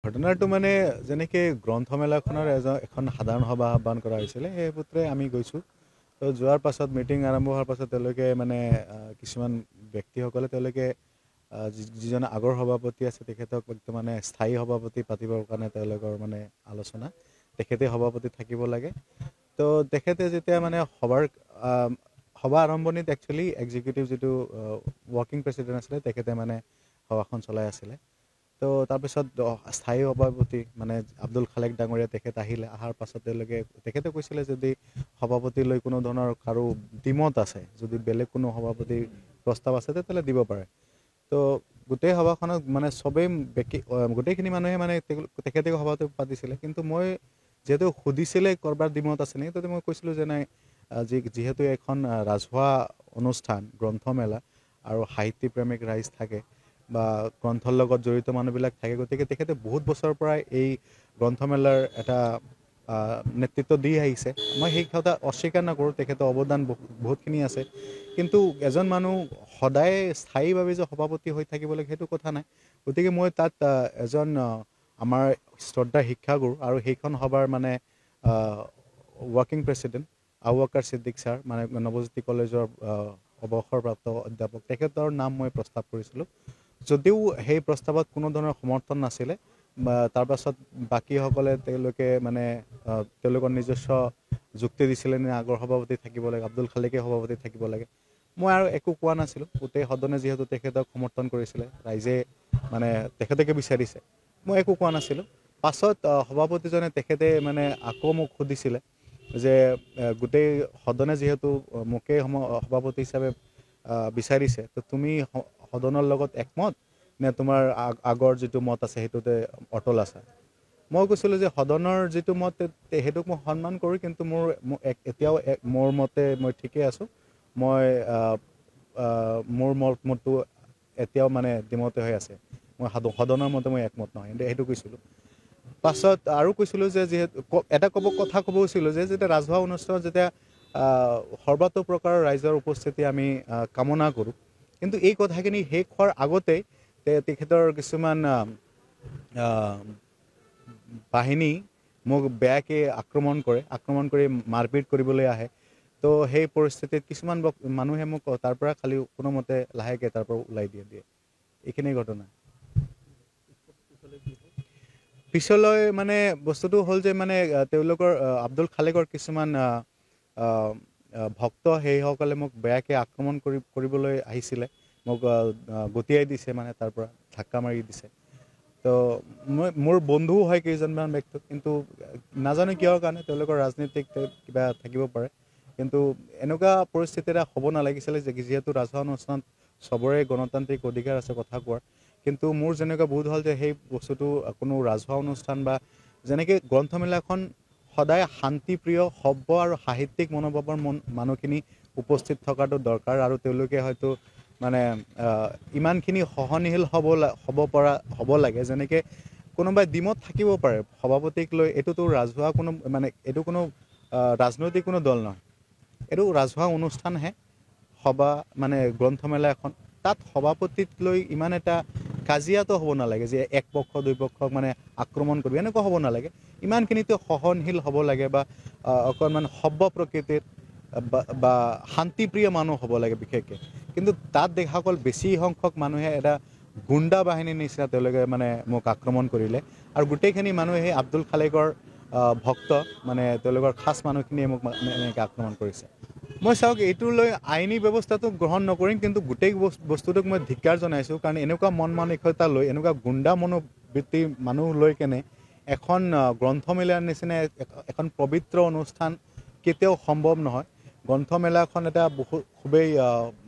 ঘটনাটো মানে যেনেকৈ গ্ৰন্থমেলাখনৰ এখন সাধাৰণ সভা আহ্বান কৰা হৈছিলে সেই সূত্ৰে আমি গৈছোঁ। তো যোৱাৰ পাছত মিটিং আৰম্ভ হোৱাৰ পাছত তেওঁলোকে মানে কিছুমান ব্যক্তিসকলে তেওঁলোকে যিজন আগৰ সভাপতি আছে তেখেতক মানে স্থায়ী সভাপতি পাতিবৰ কাৰণে তেওঁলোকৰ মানে আলোচনা, তেখেতে সভাপতি থাকিব লাগে। তো তেখেতে যেতিয়া মানে সভা আৰম্ভণিত একচুৱেলি এক্সিকিউটিভ যিটো ৱৰ্কিং প্ৰেচিডেণ্ট আছিলে তেখেতে মানে সভাখন চলাই আছিলে। তো তাৰপিছত স্থায়ী সভাপতি মানে আব্দুল খালেক ডাঙৰীয়া তেখেত আহিলে। অহাৰ পাছত তেখেতে কৈছিলে যদি সভাপতিলৈ কোনো ধৰণৰ কাৰো দ্বিমত আছে, যদি বেলেগ কোনো সভাপতিৰ প্ৰস্তাৱ আছে তেতিয়াহ'লে দিব পাৰে। তো গোটেই সভাখনত মানে চবেই গোটেইখিনি মানুহে মানে তেখেতে সভাটো পাতিছিলে। কিন্তু মই যিহেতু সুধিছিলে ক'ৰবাৰ দ্বিমত আছে নেকি, তেতিয়া মই কৈছিলোঁ যে নাই, যিহেতু এখন ৰাজহুৱা অনুষ্ঠান গ্ৰন্থমেলা আৰু সাহিত্যপ্ৰেমিক ৰাইজ থাকে বা গ্ৰন্থৰ লগত জড়িত মানুহবিলাক থাকে, গতিকে তেখেতে বহুত বছৰৰ পৰাই এই গ্ৰন্থমেলাৰ এটা নেতৃত্ব দি আহিছে। মই সেই কথা অস্বীকাৰ নকৰোঁ, তেখেতৰ অৱদান বহুতখিনি আছে। কিন্তু এজন মানুহ সদায় স্থায়ীভাৱে যে সভাপতি হৈ থাকিব লাগে সেইটো কথা নাই। গতিকে মই তাত এজন আমাৰ শ্ৰদ্ধা শিক্ষাগুৰু আৰু সেইখন সভাৰ মানে working president Abu Bakr Siddique sir, মানে নৱজ্যোতি কলেজৰ অৱসৰপ্ৰাপ্ত অধ্যাপক, তেখেতৰ নাম মই প্ৰস্তাৱ কৰিছিলোঁ। যদিও সেই প্ৰস্তাৱত কোনো ধৰণৰ সমৰ্থন নাছিলে, তাৰপাছত বাকীসকলে তেওঁলোকৰ নিজস্ব যুক্তি দিছিলে নে আগৰ সভাপতি থাকিব লাগে, আব্দুল খালেকে সভাপতি থাকিব লাগে। মই আৰু একো কোৱা নাছিলোঁ। গোটেই সদনে যিহেতু তেখেতক সমৰ্থন কৰিছিলে, ৰাইজে মানে তেখেতকে বিচাৰিছে, মই একো কোৱা নাছিলোঁ। পাছত সভাপতিজনে তেখেতে মানে আকৌ মোক সুধিছিলে যে গোটেই সদনে যিহেতু মোকেই সভাপতি হিচাপে বিচাৰিছে, তো তুমি সদনৰ লগত একমত নে তোমাৰ আগৰ যিটো মত আছে সেইটোতে অটল আছা? মই কৈছিলোঁ যে সদনৰ যিটো মত সেইটোক মই সন্মান কৰোঁ, কিন্তু এতিয়াও মোৰ মতে মই ঠিকেই আছোঁ। মোৰ মতটো এতিয়াও মানে দ্বিমতে হৈ আছে। মই সদনৰ মতে মই একমত নহয়, সেইটো কৈছিলোঁ। পাছত আৰু কৈছিলোঁ যে যিহেতু এটা কথা ক'ব কৈছিলোঁ যে যেতিয়া ৰাজহুৱা অনুষ্ঠানত যেতিয়া সৰ্বাত্মক ৰাইজৰ উপস্থিতি আমি কামনা কৰোঁ, কিন্তু এই কথাখিনি শেষ হোৱাৰ আগতেই তেখেতৰ কিছুমান বাহিনী মোক বেয়াকৈ আক্ৰমণ কৰি মাৰপিট কৰিবলৈ আহে। তো সেই পৰিস্থিতিত কিছুমান মানুহে মোক তাৰ পৰা খালি কোনোমতে লাহেকৈ তাৰ পৰা ওলাই দিয়ে। এইখিনি ঘটনা। পিছলৈ মানে বস্তুটো হ'ল যে মানে তেওঁলোকৰ আব্দুল খালেকৰ কিছুমান ভক্ত সেইসকলে মোক বেয়াকৈ আক্ৰমণ কৰিবলৈ আহিছিলে, মোক গতিয়াই দিছে, মানে তাৰ পৰা ধাক্কা মাৰি দিছে। তো মোৰ বন্ধুও হয় কেইজনমান ব্যক্তি, কিন্তু নাজানো কিহৰ কাৰণে, তেওঁলোকৰ ৰাজনীতিক কিবা থাকিব পাৰে। কিন্তু এনেকুৱা পৰিস্থিতি এটা হ'ব নালাগিছিলে, যিহেতু ৰাজহুৱা অনুষ্ঠানত চবৰে গণতান্ত্ৰিক অধিকাৰ আছে কথা কোৱাৰ। কিন্তু মোৰ যেনেকুৱা বোধ হ'ল যে সেই বস্তুটো কোনো ৰাজহুৱা অনুষ্ঠান বা যেনেকৈ গ্ৰন্থমেলাখন সদায় শান্তিপ্ৰিয়, সভ্য আৰু সাহিত্যিক মনোভাৱৰ মানুহখিনি উপস্থিত থকাটো দৰকাৰ, আৰু তেওঁলোকে হয়তো মানে ইমানখিনি সহনশীল হ'ব লাগে। যেনেকৈ কোনোবাই দ্বিমত থাকিব পাৰে সভাপতিক লৈ, এইটোতো ৰাজহুৱা এইটো কোনো ৰাজনৈতিক কোনো দল নহয়, এইটো ৰাজহুৱা অনুষ্ঠানহে সভা, মানে গ্ৰন্থমেলা এখন। তাত সভাপতিক লৈ ইমান এটা কাজিয়াটো হ'ব নালাগে যে এক পক্ষ দুই পক্ষক মানে আক্ৰমণ কৰিব, এনেকুৱা হ'ব নালাগে। ইমানখিনিতো সহনশীল হ'ব লাগে বা অকণমান সভ্য প্ৰকৃতিৰ বা শান্তিপ্ৰিয় মানুহ হ'ব লাগে বিশেষকৈ। কিন্তু তাত দেখা গ'ল বেছি সংখ্যক মানুহে এটা গুণ্ডা বাহিনীৰ নিচিনা তেওঁলোকে মানে মোক আক্ৰমণ কৰিলে, আৰু গোটেইখিনি মানুহে সেই আব্দুল খালেকৰ ভক্ত, মানে তেওঁলোকৰ খাচ মানুহখিনিয়ে মোক এনেকৈ আক্ৰমণ কৰিছে। মই চাওক, এইটো লৈ আইনী ব্যৱস্থাটো গ্ৰহণ নকৰিম, কিন্তু গোটেই বস্তুটোক মই ধিক্কাৰ জনাইছোঁ। কাৰণ এনেকুৱা মন মানসিকতা লৈ, এনেকুৱা গুণ্ডা মনোবৃত্তি মানুহ লৈ কেনে এখন গ্ৰন্থমেলাৰ নিচিনা এখন পবিত্ৰ অনুষ্ঠান কেতিয়াও সম্ভৱ নহয়। গ্ৰন্থমেলাখন এটা খুবেই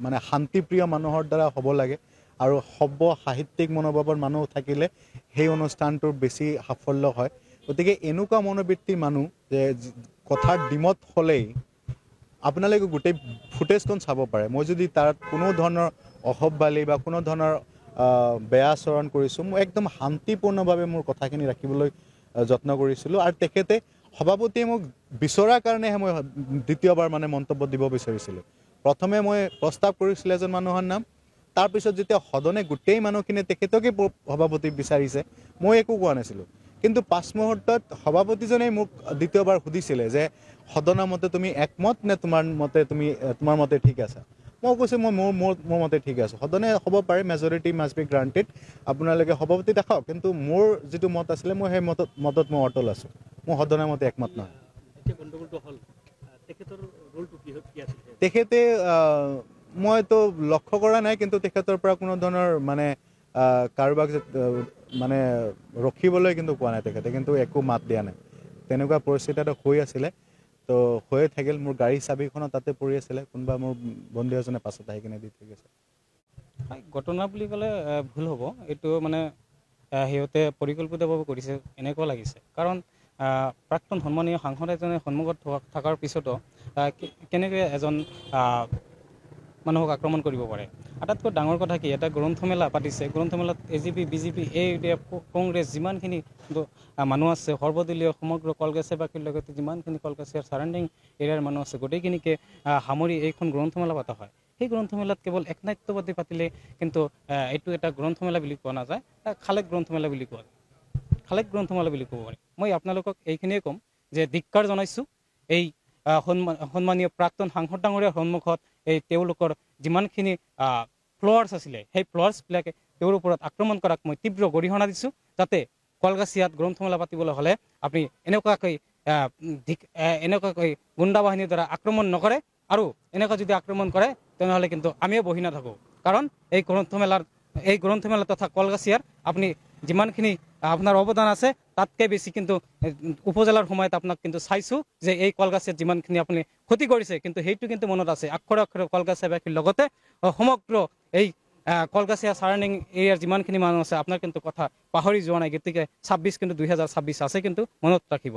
মানে শান্তিপ্ৰিয় মানুহৰ দ্বাৰা হ'ব লাগে, আৰু সভ্য সাহিত্যিক মনোভাৱৰ মানুহ থাকিলে সেই অনুষ্ঠানটোৰ বেছি সাফল্য হয়। গতিকে এনেকুৱা মনোবৃত্তিৰ মানুহ যে কথাৰ দ্বিমত হ'লেই আপোনালোকে গোটেই ফুটেজখন চাব পাৰে। মই যদি তাত কোনো ধৰণৰ অসভ্যালি বা কোনো ধৰণৰ বেয়া আচৰণ কৰিছোঁ, মই একদম শান্তিপূৰ্ণভাৱে মোৰ কথাখিনি ৰাখিবলৈ যত্ন কৰিছিলোঁ। আৰু তেখেতে সভাপতিয়ে মোক বিচৰাৰ কাৰণেহে মই দ্বিতীয়বাৰ মানে মন্তব্য দিব বিচাৰিছিলোঁ। প্ৰথমে মই প্ৰস্তাৱ কৰিছিলোঁ এজন মানুহৰ নাম, তাৰপিছত যেতিয়া সদনে গোটেই মানুহখিনিয়ে তেখেতকে সভাপতি বিচাৰিছে, মই একো কোৱা নাছিলোঁ। কিন্তু পাছ মুহূৰ্তত সভাপতিজনে মোক দ্বিতীয়বাৰ সুধিছিলে যে সদনৰ মতে তুমি একমত নে তোমাৰ মতে ঠিক আছে। মই কৈছোঁ মই মোৰ মতে ঠিক আছে। সদনে হ'ব পাৰে, মেজৰিটি মাষ্ট বি গ্ৰাণ্টেড, আপোনালোকে সভাপতি দেখাওক, কিন্তু মোৰ যিটো মত আছিলে মই সেই মতত মই অটল আছোঁ। মই সদনৰ মতে একমত নহয়। তেখেতে মইতো লক্ষ্য কৰা নাই, কিন্তু তেখেতৰ পৰা কোনো ধৰণৰ মানে কাৰোবাক মানে ৰখিবলৈ কিন্তু কোৱা নাই তেখেতে, কিন্তু একো মাত দিয়া নাই। তেনেকুৱা পৰিস্থিতি এটা হৈ আছিলে, তো হৈয়ে থাকিল। মোৰ গাড়ী চাবিখনো তাতে পৰি আছিলে, কোনোবা মোৰ বন্ধু এজনে পাছত আহি কিনে দি থৈ গৈছে। ঘটনা বুলি ক'লে ভুল হ'ব, এইটো মানে সিহঁতে পৰিকল্পিতভাৱে কৰিছে এনেকুৱা লাগিছে। কাৰণ প্ৰাক্তন সন্মানীয় সাংসদ এজনে সন্মুখত থকাৰ পিছতো কেনেকৈ এজন মানুহক আক্ৰমণ কৰিব পাৰে। আটাইতকৈ ডাঙৰ কথা কি, এটা গ্ৰন্থমেলা পাতিছে, গ্ৰন্থমেলাত AGP BJP কংগ্ৰেছ যিমানখিনি মানুহ আছে, সৰ্বদলীয় সমগ্ৰ কলগেছিয়াবাসীৰ লগতে যিমানখিনি কলগেছিয়াৰ ছাৰাউণ্ডিং এৰিয়াৰ মানুহ আছে, গোটেইখিনিকে সামৰি এইখন গ্ৰন্থমেলা পতা হয়। সেই গ্ৰন্থমেলাত কেৱল একনাট্যবাদী পাতিলে কিন্তু এইটো এটা গ্ৰন্থমেলা বুলি কোৱা নাযায়, খালেক গ্ৰন্থমেলা বুলি কোৱা যায়। খালেক গ্ৰন্থমেলা বুলি ক'ব পাৰি। মই আপোনালোকক এইখিনিয়ে ক'ম যে ধিক্কাৰ জনাইছোঁ এই সন্মানীয় প্ৰাক্তন সাংসদ ডাঙৰীয়াৰ সন্মুখত এই তেওঁলোকৰ যিমানখিনি ফ্ল'ৱাৰ্ছ আছিলে, সেই ফ্ল'ৱাৰ্ছবিলাকে তেওঁৰ ওপৰত আক্ৰমণ কৰাক মই তীব্ৰ গৰিহণা দিছোঁ। যাতে কলগাছিয়াত গ্ৰন্থমেলা পাতিবলৈ হ'লে আপুনি এনেকুৱাকৈ গুণ্ডা বাহিনীৰ দ্বাৰা আক্ৰমণ নকৰে, আৰু এনেকুৱা যদি আক্ৰমণ কৰে তেনেহ'লে কিন্তু আমিও বহি নাথাকোঁ। কাৰণ এই গ্ৰন্থমেলা তথা কলগাছিয়াৰ আপুনি যিমানখিনি আপোনাৰ অৱদান আছে তাতকৈ বেছি কিন্তু উপজেলাৰ সময়ত আপোনাক কিন্তু চাইছোঁ যে এই কলগাছিয়াত যিমানখিনি আপুনি ক্ষতি কৰিছে, কিন্তু সেইটো কিন্তু মনত আছে। আক্ষৰে আক্ষৰে কলগাছিয়াবাসীৰ লগতে সমগ্ৰ এই কলগাছিয়া ছাৰাউণ্ডিং এৰিয়াৰ যিমানখিনি মানুহ আছে আপোনাৰ কিন্তু কথা পাহৰি যোৱা নাই। গতিকে 26 কিন্তু 2026 আছে, কিন্তু মনত ৰাখিব।